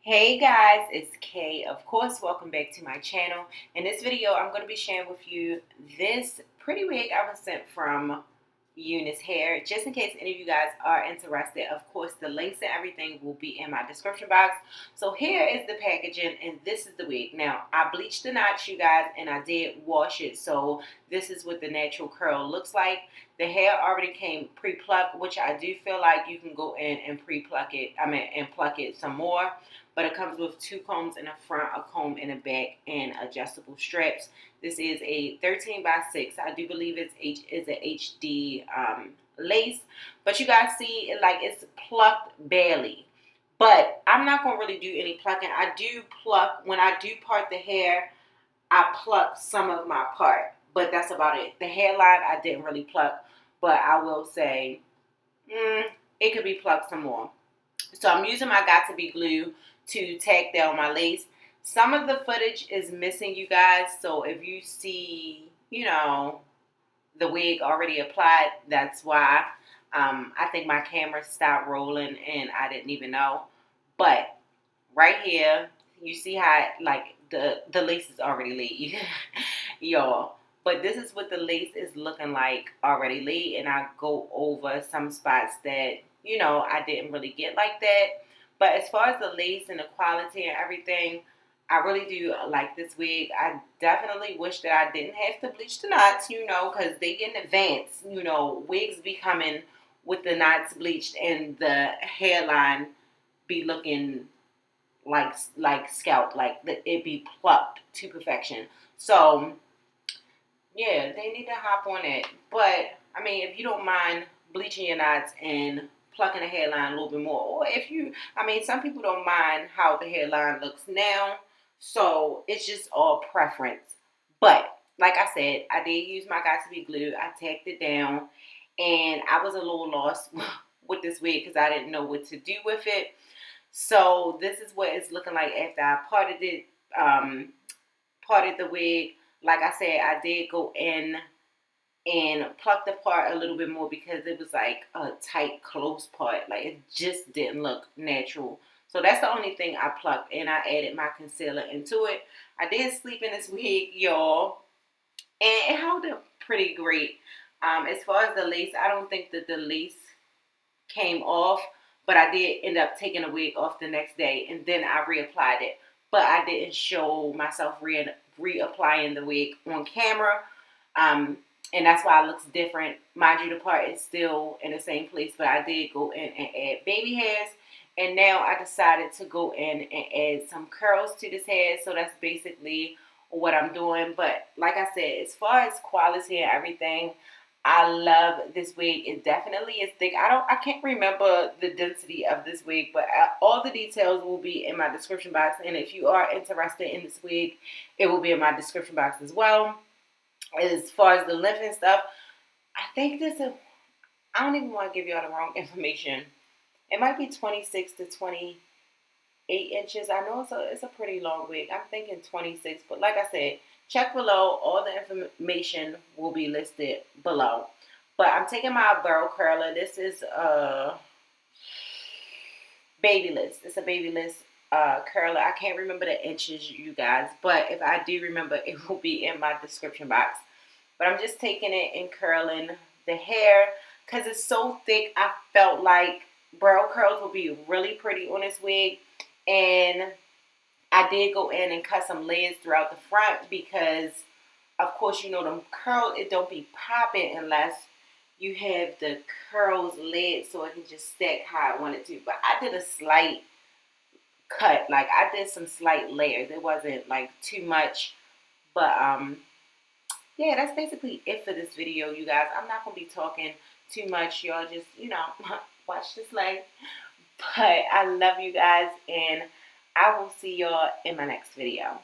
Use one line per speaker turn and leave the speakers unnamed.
Hey guys, it's Kay. Of course, welcome back to my channel. In this video, I'm going to be sharing with you this pretty wig I was sent from Unice hair. Just in case any of you guys are interested, of course, the links and everything will be in my description box. So here is the packaging, and this is the wig. Now, I bleached the knots, you guys, and I did wash it. So this is what the natural curl looks like. The hair already came pre-plucked, which I do feel like you can go in and pre-pluck it. And pluck it some more. But it comes with 2 combs in the front, a comb in the back, and adjustable straps. This is a 13 by 6. I do believe it's an HD lace. But you guys see, like, it's plucked barely. But I'm not going to really do any plucking. I do pluck. When I do part the hair, I pluck some of my part. But that's about it. The hairline, I didn't really pluck. But I will say, it could be plucked some more. So I'm using my Got To Be glue to tack down my lace. Some of the footage is missing, you guys. So if you see, the wig already applied, that's why. I think my camera stopped rolling and I didn't even know. But right here, you see how like the lace is already laid, y'all. But this is what the lace is looking like already laid, and I go over some spots that I didn't really get like that. But as far as the lace and the quality and everything, I really do like this wig. I definitely wish that I didn't have to bleach the knots, because they get in advance. Wigs be coming with the knots bleached and the hairline be looking like scalp, like it be plucked to perfection. So yeah, they need to hop on it. But I mean, if you don't mind bleaching your knots and plucking the hairline a little bit more, or if some people don't mind how the hairline looks now. So it's just all preference. But like I said, I did use my Got To Be glue. I tacked it down, and I was a little lost with this wig because I didn't know what to do with it. So this is what it's looking like after I parted it, parted the wig. Like I said, I did go in and pluck the part a little bit more because it was like a tight, close part. Like it just didn't look natural. So that's the only thing I plucked, and I added my concealer into it. I did sleep in this wig, y'all, and it held up pretty great. As far as the lace, I don't think that the lace came off, but I did end up taking the wig off the next day, and then I reapplied it. But I didn't show myself reapplying the wig on camera, and that's why it looks different. Mind you, the part is still in the same place, but I did go in and add baby hairs, and now I decided to go in and add some curls to this hair. So that's basically what I'm doing. But like I said, as far as quality and everything, I love this wig. It definitely is thick. I can't remember the density of this wig, but all the details will be in my description box. And if you are interested in this wig, it will be in my description box as well. As far as the length and stuff, I think I don't even want to give y'all the wrong information. It might be 26 to 28 inches. I know it's a pretty long wig. I'm thinking 26, but like I said, check below. All the information will be listed below. But I'm taking my burrow curler. This is a Babyliss. It's a Babyliss curler. I can't remember the inches, you guys, but if I do remember, it will be in my description box. But I'm just taking it and curling the hair because it's so thick. I felt like brow curls would be really pretty on this wig, and I did go in and cut some layers throughout the front because, of course, them curls, it don't be popping unless you have the curls laid so it can just stack how I want it to. But I did a slight cut. Like, I did some slight layers. It wasn't, like, too much. But, yeah, that's basically it for this video, you guys. I'm not going to be talking too much. Y'all just, watch this leg. But I love you guys, and I will see y'all in my next video.